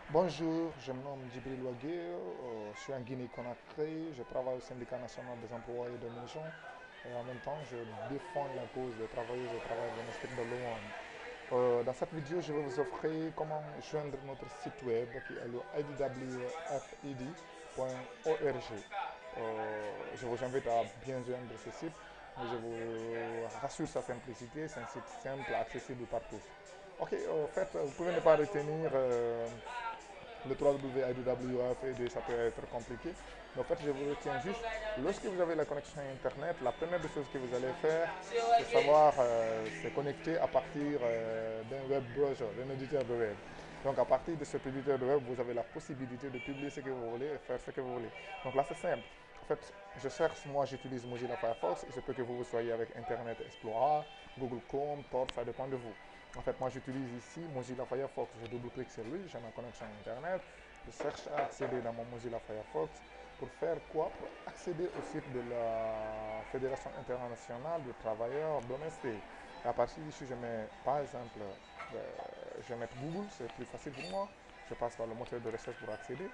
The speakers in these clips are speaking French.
Bonjour, je me nomme Djibril Ouagué, je suis en Guinée-Conakry, je travaille au syndicat national des employés de maison et en même temps je défends la cause des travailleuses et travailleurs domestiques de l'ONU. Dans cette vidéo, je vais vous offrir comment joindre notre site web qui est le idwfid.org. Je vous invite à bien joindre ce site, mais je vous rassure sa simplicité, c'est un site simple, accessible par tous. Ok, en fait, vous pouvez ne pas retenir le 3W IDWF, ça peut être compliqué. Mais en fait, je vous retiens juste, lorsque vous avez la connexion Internet, la première des choses que vous allez faire, c'est savoir se connecter à partir d'un web browser, d'un éditeur de web. Donc à partir de cet éditeur de web, vous avez la possibilité de publier ce que vous voulez et faire ce que vous voulez. Donc là, c'est simple. En fait, je cherche, moi j'utilise Mozilla Firefox, il se peut que vous soyez avec Internet Explorer, Google Chrome, Tor, ça dépend de vous. En fait, moi j'utilise ici Mozilla Firefox, je double-clique sur lui, j'ai ma connexion Internet, je cherche à accéder dans mon Mozilla Firefox pour faire quoi? Pour accéder au site de la Fédération internationale de travailleurs domestiques. Et à partir d'ici, je mets par exemple, je vais mettre Google, c'est plus facile pour moi, je passe par le moteur de recherche pour accéder,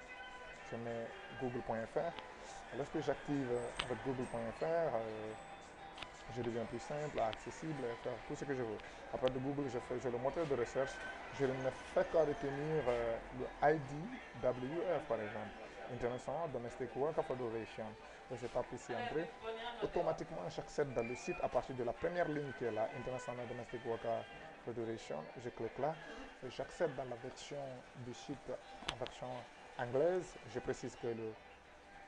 je mets google.fr. Lorsque j'active avec google.fr, je deviens plus simple, accessible, et faire tout ce que je veux. Après de Google, j'ai le moteur de recherche, je ne fais qu'à retenir le IDWF par exemple, International Domestic Worker Federation. Et je tape ici Entrée. Automatiquement, j'accède dans le site à partir de la première ligne qui est là, International Domestic Worker Federation. Je clique là et j'accède dans la version du site en version anglaise. Je précise que le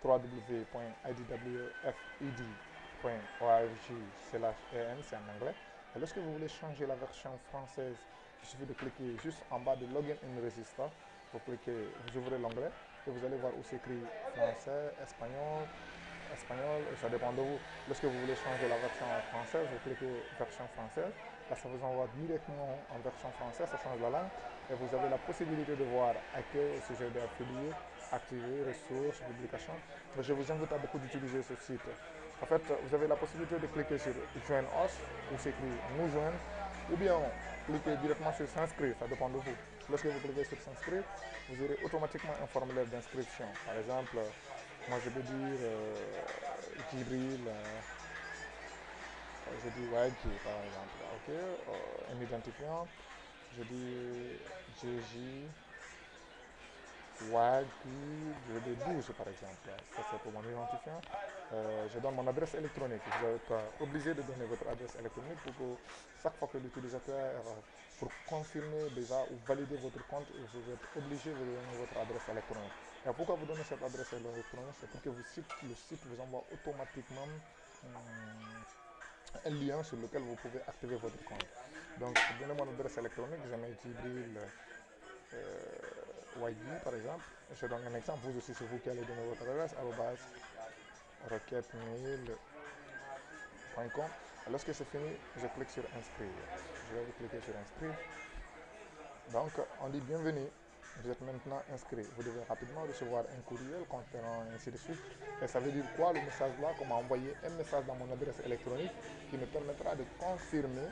www.idwfid.org/en, c'est en anglais. Et lorsque vous voulez changer la version française, il suffit de cliquer juste en bas de Login in Register. Vous cliquez, vous ouvrez l'onglet et vous allez voir où c'est écrit français, espagnol, ça dépend de vous. Lorsque vous voulez changer la version française, vous cliquez version française. Là, ça vous envoie directement en version française, ça change la langue. Et vous avez la possibilité de voir accueil au sujet d'affiliés, activer, ressources, publications. Mais je vous invite à beaucoup d'utiliser ce site. En fait, vous avez la possibilité de cliquer sur Join Us, où c'est écrit Nous joindre, ou bien cliquez directement sur S'inscrire, ça dépend de vous. Lorsque vous cliquez sur S'inscrire, vous aurez automatiquement un formulaire d'inscription. Par exemple, moi je peux dire Jibril, je dis Wadji par exemple, ok, un identifiant, je dis JJ, Wagyu, je dis 12 par exemple, ça c'est pour mon identifiant. Je donne mon adresse électronique. Vous êtes obligé de donner votre adresse électronique pour que chaque fois que l'utilisateur, pour confirmer déjà ou valider votre compte, vous êtes obligé de donner votre adresse électronique. Et pourquoi vous donnez cette adresse électronique? C'est pour que le site vous envoie automatiquement un lien sur lequel vous pouvez activer votre compte. Donc, pour donner mon adresse électronique, je mets Jibril Wagui par exemple. Je donne un exemple, vous aussi, c'est vous qui allez donner votre adresse, requête-mail.com. Lorsque c'est fini, je clique sur inscrire. Je vais cliquer sur inscrire. Donc, on dit bienvenue. Vous êtes maintenant inscrit. Vous devez rapidement recevoir un courriel contenant ainsi de suite. Et ça veut dire quoi le message là? Qu'on m'a envoyé un message dans mon adresse électronique qui me permettra de confirmer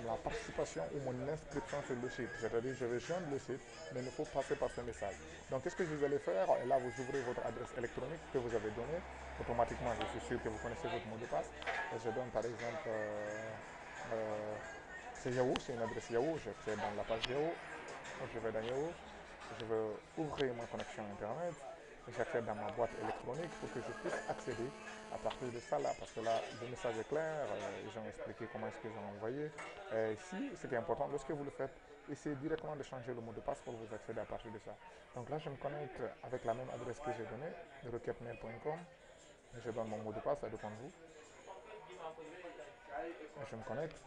la participation ou mon inscription sur le site. C'est-à-dire, je vais joindre le site, mais il faut passer par ce message. Donc, qu'est-ce que vous allez faire? Et là, vous ouvrez votre adresse électronique que vous avez donnée. Automatiquement, je suis sûr que vous connaissez votre mot de passe. Et je donne par exemple, c'est Yahoo, c'est une adresse Yahoo. J'accède dans la page Yahoo. Je vais dans Yahoo, je vais ouvrir ma connexion Internet, j'accède dans ma boîte électronique pour que je puisse accéder à partir de ça là, parce que là, le message est clair, ils ont expliqué comment est-ce qu'ils ont envoyé. Et ici, ce qui est important, lorsque vous le faites, essayez directement de changer le mot de passe pour vous accéder à partir de ça. Donc là, je me connecte avec la même adresse que j'ai donnée, requêtemail.com. Je donne mon mot de passe, ça dépend de vous. Je me connecte.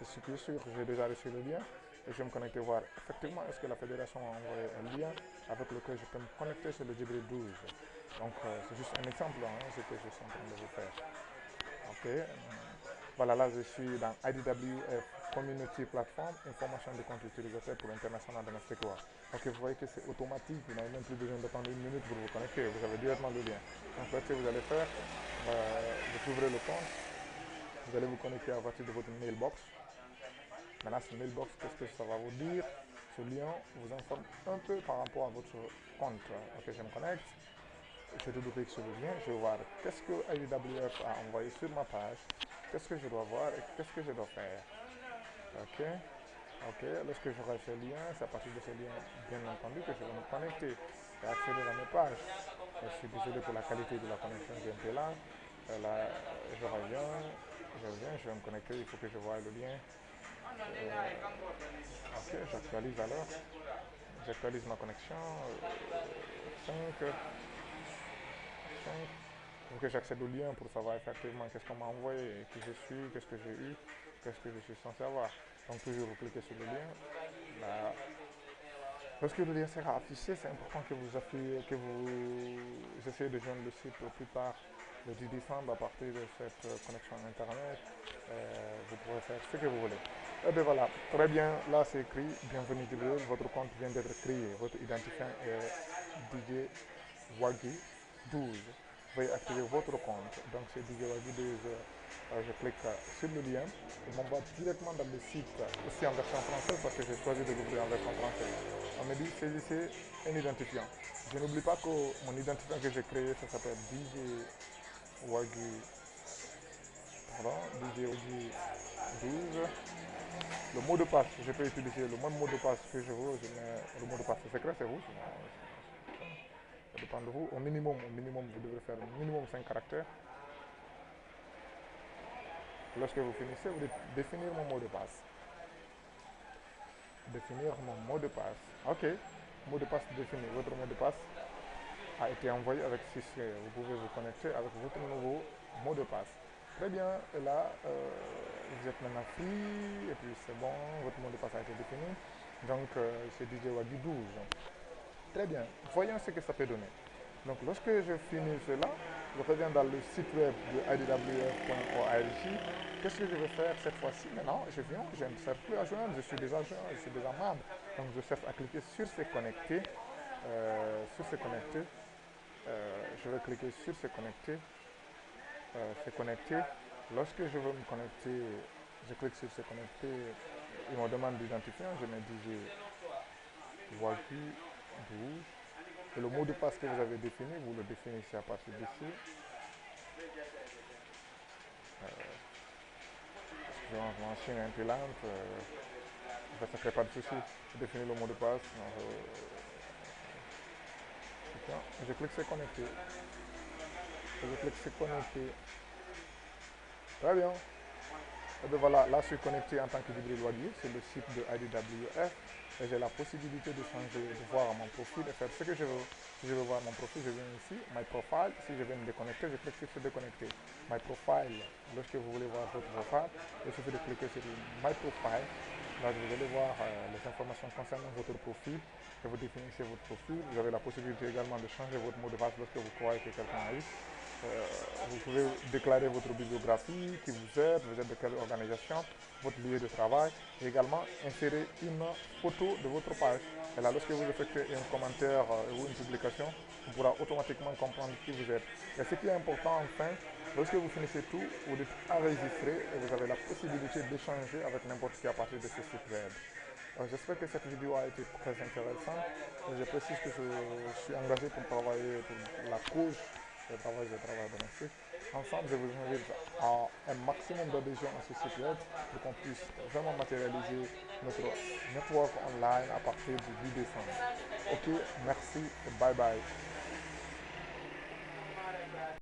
C'est sûr, j'ai déjà reçu le lien. Et je vais me connecter voir effectivement est-ce que la fédération a envoyé un lien avec lequel je peux me connecter sur le Djibril 12. Donc c'est juste un exemple, hein, ce que je suis en train de vous faire. Ok. Voilà, là je suis dans IDWF Community Platform, information de compte utilisateur pour International Domestic Work. Ok, vous voyez que c'est automatique, vous n'avez même plus besoin d'attendre une minute pour vous connecter, vous avez directement le lien. Donc là, ce que vous allez faire, vous ouvrez le compte, vous allez vous connecter à partir de votre mailbox. Maintenant, ce mailbox, qu'est-ce que ça va vous dire? Ce lien vous informe un peu par rapport à votre compte. Ok, je me connecte, je double clique sur le lien, je vais voir qu'est-ce que IDWF a envoyé sur ma page, qu'est-ce que je dois voir et qu'est-ce que je dois faire. Ok, ok, lorsque j'aurai ce lien, c'est à partir de ce lien, bien entendu, que je vais me connecter et accéder à mes pages. Je suis désolé pour la qualité de la connexion qui est un peu là. Là, je vais me connecter, il faut que je voie le lien. Ok, j'actualise alors. J'actualise ma connexion. 5, 5. Donc j'accède au lien pour savoir effectivement qu'est-ce qu'on m'a envoyé, qui je suis, qu'est-ce que j'ai eu, qu'est-ce que je suis censé avoir. Donc toujours vous cliquez sur le lien. Là, lorsque le lien sera affiché, c'est important que vous essayez de joindre le site au plus tard le 10 décembre à partir de cette connexion internet. Vous pourrez faire ce que vous voulez. Et bien voilà, très bien, là c'est écrit, bienvenue Djibril, votre compte vient d'être créé, votre identifiant est DJ Wagi 12. Veuillez activer votre compte, donc c'est DJ Wagi 12. Je clique sur le lien, il m'envoie directement dans le site, aussi en version française parce que j'ai choisi de l'ouvrir en version française. On me dit saisissez un identifiant. Je n'oublie pas que mon identifiant que j'ai créé, ça s'appelle DJ Wagi, pardon, DJ Wagi 12. Le mot de passe, je peux utiliser le même mot de passe que je veux, je mets le mot de passe secret, c'est vous. Ça dépend de vous. Au minimum, vous devez faire au minimum 5 caractères. Lorsque vous finissez, vous devez définir mon mot de passe. Définir mon mot de passe. Ok, mot de passe défini. Votre mot de passe a été envoyé avec fichier. Vous pouvez vous connecter avec votre nouveau mot de passe. Très bien, et là, vous êtes maintenant free, et puis c'est bon, votre mot de passe a été défini. Donc, c'est DJ Wagi 12. Très bien, voyons ce que ça peut donner. Donc, lorsque je finis cela, je reviens dans le site web de idwf.org. Qu'est-ce que je vais faire cette fois-ci? Maintenant, je viens, je ne cherche plus à joindre, je suis déjà joint, je suis déjà membre. Donc, je cherche à cliquer sur se connecter. Sur se connecter. Je vais cliquer sur se connecter. Se connecter. Lorsque je veux me connecter, je clique sur se connecter. Il me demande d'identifier. Je me dis Wagi 12. Et le mot de passe que vous avez défini, vous le définissez à partir d'ici. Mon machine est un peu lente. Ça ne fait pas de souci. Je définis le mot de passe. Je clique sur connecter. Je clique sur connecter. Très bien. Et bien voilà, là je suis connecté en tant que Djibril Wagi sur le site de IDWF et j'ai la possibilité de changer, de voir mon profil et faire ce que je veux. Si je veux voir mon profil, je viens ici, My Profile. Si je viens me déconnecter, je clique sur se déconnecter. My Profile, lorsque vous voulez voir votre profil, il suffit de cliquer sur My Profile. Là, vous allez voir les informations concernant votre profil et vous définissez votre profil. Vous avez la possibilité également de changer votre mot de passe lorsque vous croyez que quelqu'un a eu. Vous pouvez déclarer votre bibliographie, qui vous êtes de quelle organisation, votre lieu de travail, et également insérer une photo de votre page. Et là, lorsque vous effectuez un commentaire ou une publication, on pourra automatiquement comprendre qui vous êtes. Et ce qui est important enfin, lorsque vous finissez tout, vous dites enregistrer et vous avez la possibilité d'échanger avec n'importe qui à partir de ce site web. J'espère que cette vidéo a été très intéressante. Je précise que je suis engagé pour travailler pour la cause. Je travaille domestique. Ensemble, je vous invite à un maximum d'adhésion à ce site web pour qu'on puisse vraiment matérialiser notre network online à partir du 10 décembre. Ok, merci et bye bye.